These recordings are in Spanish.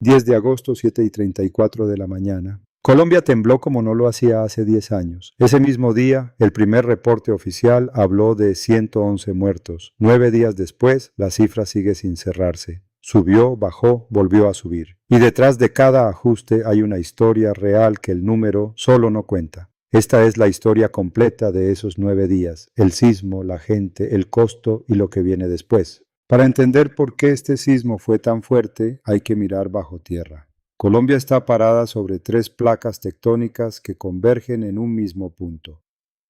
10 de agosto, 7:34 de la mañana. Colombia tembló como no lo hacía hace 10 años. Ese mismo día, el primer reporte oficial habló de 111 muertos. 9 días después, la cifra sigue sin cerrarse. Subió, bajó, volvió a subir. Y detrás de cada ajuste hay una historia real que el número solo no cuenta. Esta es la historia completa de esos 9 días, el sismo, la gente, el costo y lo que viene después. Para entender por qué este sismo fue tan fuerte, hay que mirar bajo tierra. Colombia está parada sobre 3 placas tectónicas que convergen en un mismo punto.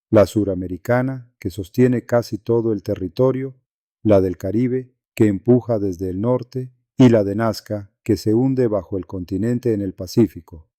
La suramericana, que sostiene casi todo el territorio, la del Caribe, que empuja desde el norte, y la de Nazca, que se hunde bajo el continente en el Pacífico.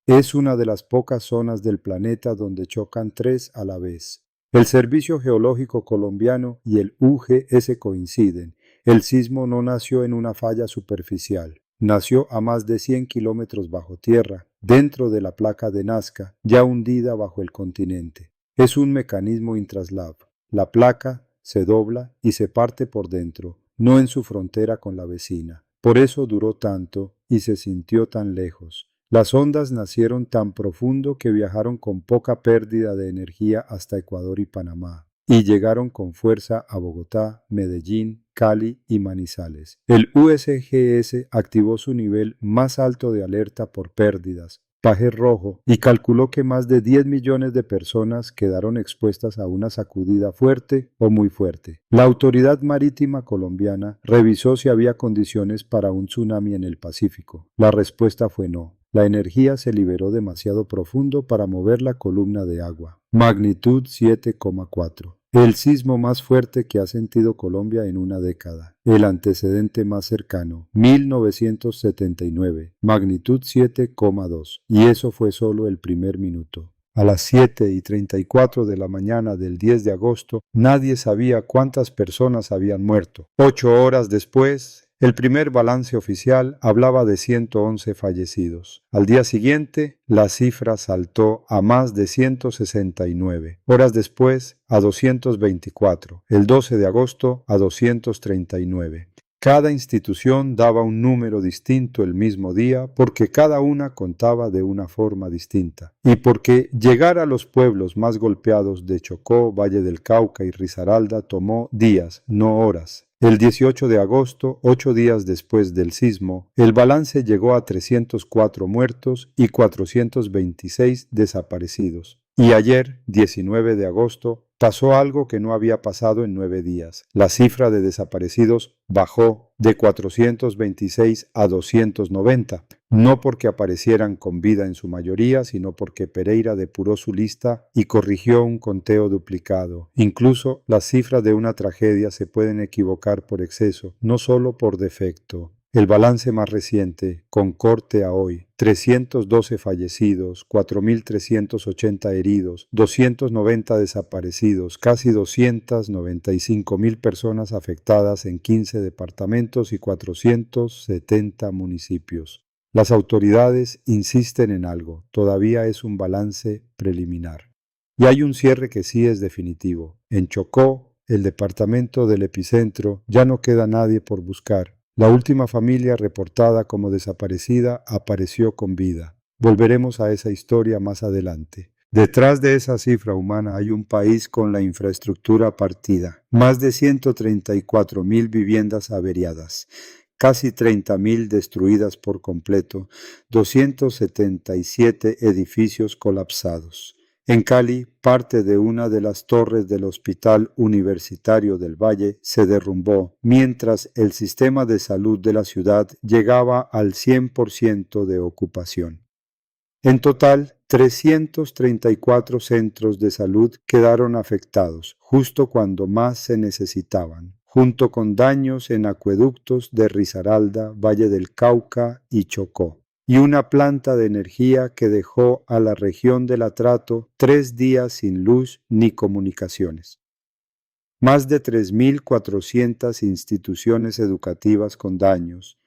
Es una de las pocas zonas del planeta donde chocan 3 a la vez. El Servicio Geológico Colombiano y el UGS coinciden. El sismo no nació en una falla superficial. Nació a más de 100 kilómetros bajo tierra, dentro de la placa de Nazca, ya hundida bajo el continente. Es un mecanismo intraslab. La placa se dobla y se parte por dentro, no en su frontera con la vecina. Por eso duró tanto y se sintió tan lejos. Las ondas nacieron tan profundo que viajaron con poca pérdida de energía hasta Ecuador y Panamá, y llegaron con fuerza a Bogotá, Medellín, Cali y Manizales. El USGS activó su nivel más alto de alerta por pérdidas, paje rojo, y calculó que más de 10 millones de personas quedaron expuestas a una sacudida fuerte o muy fuerte. La Autoridad Marítima Colombiana revisó si había condiciones para un tsunami en el Pacífico. La respuesta fue no. La energía se liberó demasiado profundo para mover la columna de agua. Magnitud 7,4. El sismo más fuerte que ha sentido Colombia en una década. El antecedente más cercano, 1979, magnitud 7,2. Y eso fue solo el primer minuto. A las 7:34 de la mañana del 10 de agosto, nadie sabía cuántas personas habían muerto. 8 horas después, el primer balance oficial hablaba de 111 fallecidos. Al día siguiente, la cifra saltó a más de 169. Horas después, a 224. El 12 de agosto, a 239. Cada institución daba un número distinto el mismo día porque cada una contaba de una forma distinta. Y porque llegar a los pueblos más golpeados de Chocó, Valle del Cauca y Risaralda tomó días, no horas. El 18 de agosto, 8 días después del sismo, el balance llegó a 304 muertos y 426 desaparecidos. Y ayer, 19 de agosto, pasó algo que no había pasado en 9 días. La cifra de desaparecidos bajó de 426 a 290, no porque aparecieran con vida en su mayoría, sino porque Pereira depuró su lista y corrigió un conteo duplicado. Incluso las cifras de una tragedia se pueden equivocar por exceso, no solo por defecto. El balance más reciente, con corte a hoy, 312 fallecidos, 4.380 heridos, 290 desaparecidos, casi 295.000 personas afectadas en 15 departamentos y 470 municipios. Las autoridades insisten en algo, todavía es un balance preliminar. Y hay un cierre que sí es definitivo. En Chocó, el departamento del epicentro, ya no queda nadie por buscar. La última familia reportada como desaparecida apareció con vida. Volveremos a esa historia más adelante. Detrás de esa cifra humana hay un país con la infraestructura partida. Más de 134.000 viviendas averiadas. Casi 30.000 destruidas por completo, 277 edificios colapsados. En Cali, parte de una de las torres del Hospital Universitario del Valle se derrumbó, mientras el sistema de salud de la ciudad llegaba al 100% de ocupación. En total, 334 centros de salud quedaron afectados, justo cuando más se necesitaban, junto con daños en acueductos de Risaralda, Valle del Cauca y Chocó, y una planta de energía que dejó a la región del Atrato 3 días sin luz ni comunicaciones. Más de 3.400 instituciones educativas con daños,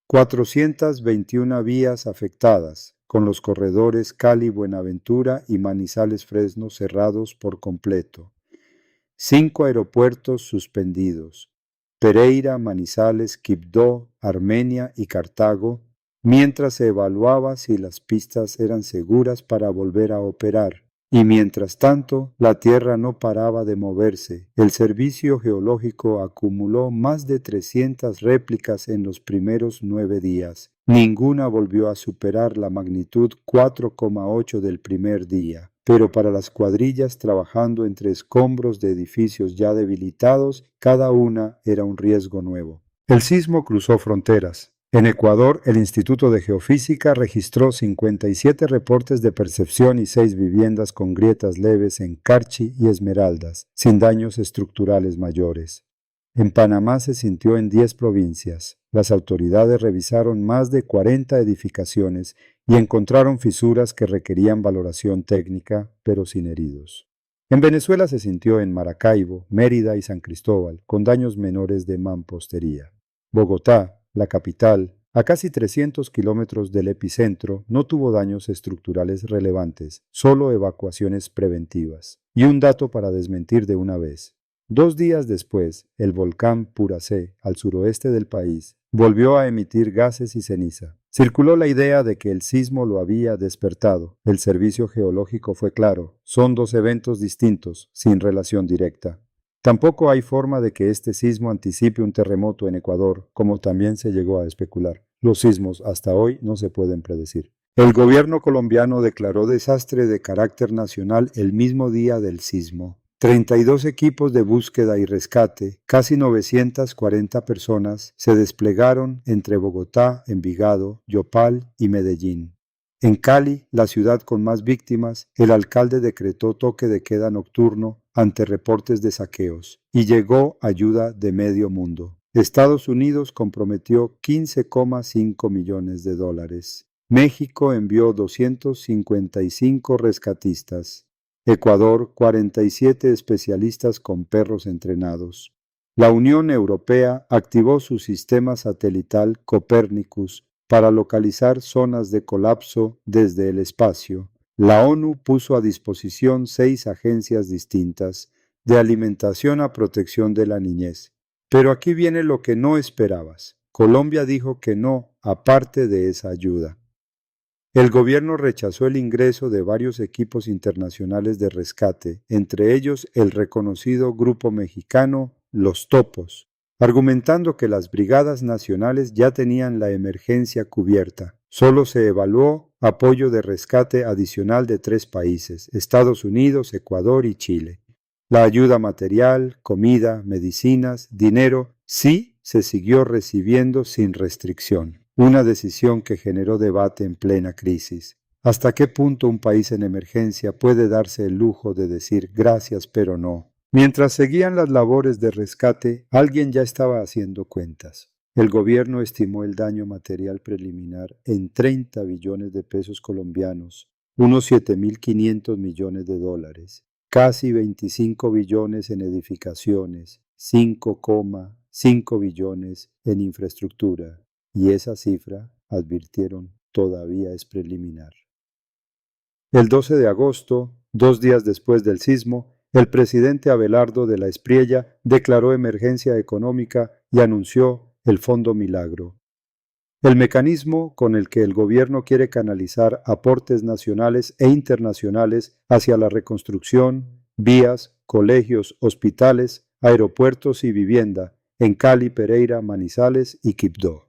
421 vías afectadas, con los corredores Cali-Buenaventura y Manizales-Fresno cerrados por completo, 5 aeropuertos suspendidos, Pereira, Manizales, Quibdó, Armenia y Cartago, mientras se evaluaba si las pistas eran seguras para volver a operar. Y mientras tanto, la Tierra no paraba de moverse. El Servicio Geológico acumuló más de 300 réplicas en los primeros 9 días. Ninguna volvió a superar la magnitud 4,8 del primer día. Pero para las cuadrillas trabajando entre escombros de edificios ya debilitados, cada una era un riesgo nuevo. El sismo cruzó fronteras. En Ecuador, el Instituto de Geofísica registró 57 reportes de percepción y 6 viviendas con grietas leves en Carchi y Esmeraldas, sin daños estructurales mayores. En Panamá se sintió en 10 provincias. Las autoridades revisaron más de 40 edificaciones y encontraron fisuras que requerían valoración técnica, pero sin heridos. En Venezuela se sintió en Maracaibo, Mérida y San Cristóbal, con daños menores de mampostería. Bogotá, la capital, a casi 300 kilómetros del epicentro, no tuvo daños estructurales relevantes, solo evacuaciones preventivas. Y un dato para desmentir de una vez. 2 días después, el volcán Puracé, al suroeste del país, volvió a emitir gases y ceniza. Circuló la idea de que el sismo lo había despertado. El servicio geológico fue claro. Son 2 eventos distintos, sin relación directa. Tampoco hay forma de que este sismo anticipe un terremoto en Ecuador, como también se llegó a especular. Los sismos hasta hoy no se pueden predecir. El gobierno colombiano declaró desastre de carácter nacional el mismo día del sismo. 32 equipos de búsqueda y rescate, casi 940 personas, se desplegaron entre Bogotá, Envigado, Yopal y Medellín. En Cali, la ciudad con más víctimas, el alcalde decretó toque de queda nocturno ante reportes de saqueos y llegó ayuda de medio mundo. Estados Unidos comprometió $15,5 millones. México envió 255 rescatistas. Ecuador, 47 especialistas con perros entrenados. La Unión Europea activó su sistema satelital Copernicus para localizar zonas de colapso desde el espacio. La ONU puso a disposición 6 agencias distintas, de alimentación a protección de la niñez. Pero aquí viene lo que no esperabas. Colombia dijo que no, aparte de esa ayuda. El gobierno rechazó el ingreso de varios equipos internacionales de rescate, entre ellos el reconocido grupo mexicano Los Topos, argumentando que las brigadas nacionales ya tenían la emergencia cubierta. Solo se evaluó apoyo de rescate adicional de 3 países, Estados Unidos, Ecuador y Chile. La ayuda material, comida, medicinas, dinero, sí se siguió recibiendo sin restricción. Una decisión que generó debate en plena crisis. ¿Hasta qué punto un país en emergencia puede darse el lujo de decir gracias pero no? Mientras seguían las labores de rescate, alguien ya estaba haciendo cuentas. El gobierno estimó el daño material preliminar en 30 billones de pesos colombianos, unos $7.500 millones, casi 25 billones en edificaciones, 5,5 billones en infraestructura. Y esa cifra, advirtieron, todavía es preliminar. El 12 de agosto, 2 días después del sismo, el presidente Abelardo de la Espriella declaró emergencia económica y anunció el Fondo Milagro. El mecanismo con el que el gobierno quiere canalizar aportes nacionales e internacionales hacia la reconstrucción, vías, colegios, hospitales, aeropuertos y vivienda en Cali, Pereira, Manizales y Quibdó.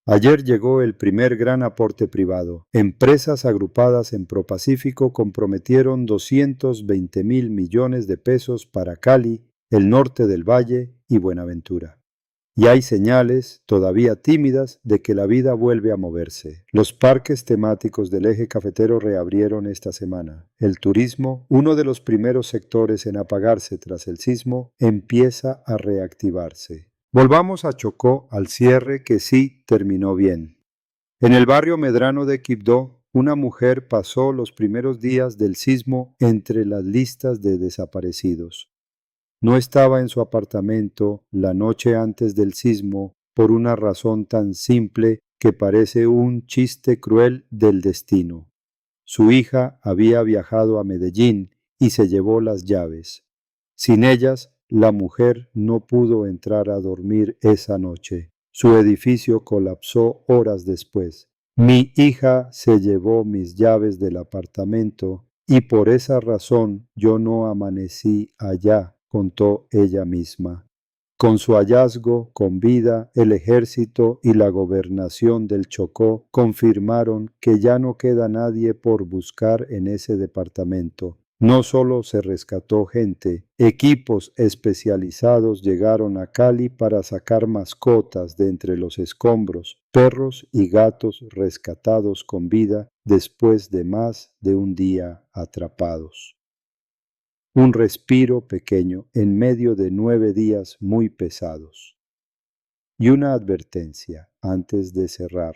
Ayer llegó el primer gran aporte privado. Empresas agrupadas en ProPacífico comprometieron 220.000 millones de pesos para Cali, el norte del Valle y Buenaventura. Y hay señales, todavía tímidas, de que la vida vuelve a moverse. Los parques temáticos del eje cafetero reabrieron esta semana. El turismo, uno de los primeros sectores en apagarse tras el sismo, empieza a reactivarse. Volvamos a Chocó, al cierre que sí terminó bien. En el barrio Medrano de Quibdó, una mujer pasó los primeros días del sismo entre las listas de desaparecidos. No estaba en su apartamento la noche antes del sismo por una razón tan simple que parece un chiste cruel del destino. Su hija había viajado a Medellín y se llevó las llaves. Sin ellas, La mujer no pudo entrar a dormir esa noche. Su edificio colapsó horas después. Mi hija se llevó mis llaves del apartamento y por esa razón yo no amanecí allá, contó ella misma. Con su hallazgo con vida, el ejército y la gobernación del Chocó confirmaron que ya no queda nadie por buscar en ese departamento. No solo se rescató gente, equipos especializados llegaron a Cali para sacar mascotas de entre los escombros, perros y gatos rescatados con vida después de más de un día atrapados. Un respiro pequeño en medio de 9 días muy pesados. Y una advertencia antes de cerrar.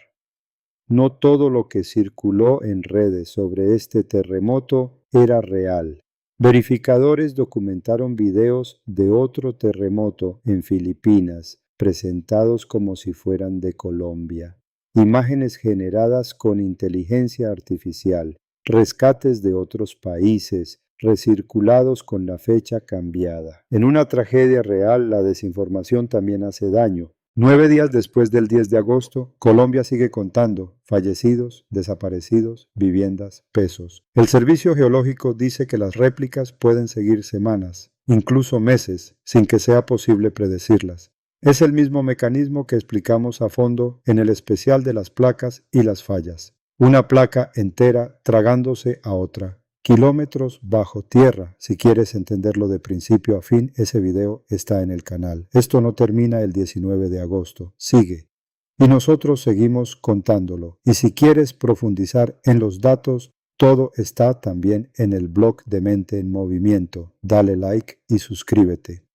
No todo lo que circuló en redes sobre este terremoto era real. Verificadores documentaron videos de otro terremoto en Filipinas, presentados como si fueran de Colombia. Imágenes generadas con inteligencia artificial, rescates de otros países, recirculados con la fecha cambiada. En una tragedia real, la desinformación también hace daño. 9 días después del 10 de agosto, Colombia sigue contando fallecidos, desaparecidos, viviendas, pesos. El Servicio Geológico dice que las réplicas pueden seguir semanas, incluso meses, sin que sea posible predecirlas. Es el mismo mecanismo que explicamos a fondo en el especial de las placas y las fallas. Una placa entera tragándose a otra. Kilómetros bajo tierra. Si quieres entenderlo de principio a fin, ese video está en el canal. Esto no termina el 19 de agosto. Sigue. Y nosotros seguimos contándolo. Y si quieres profundizar en los datos, todo está también en el blog de Mente en Movimiento. Dale like y suscríbete.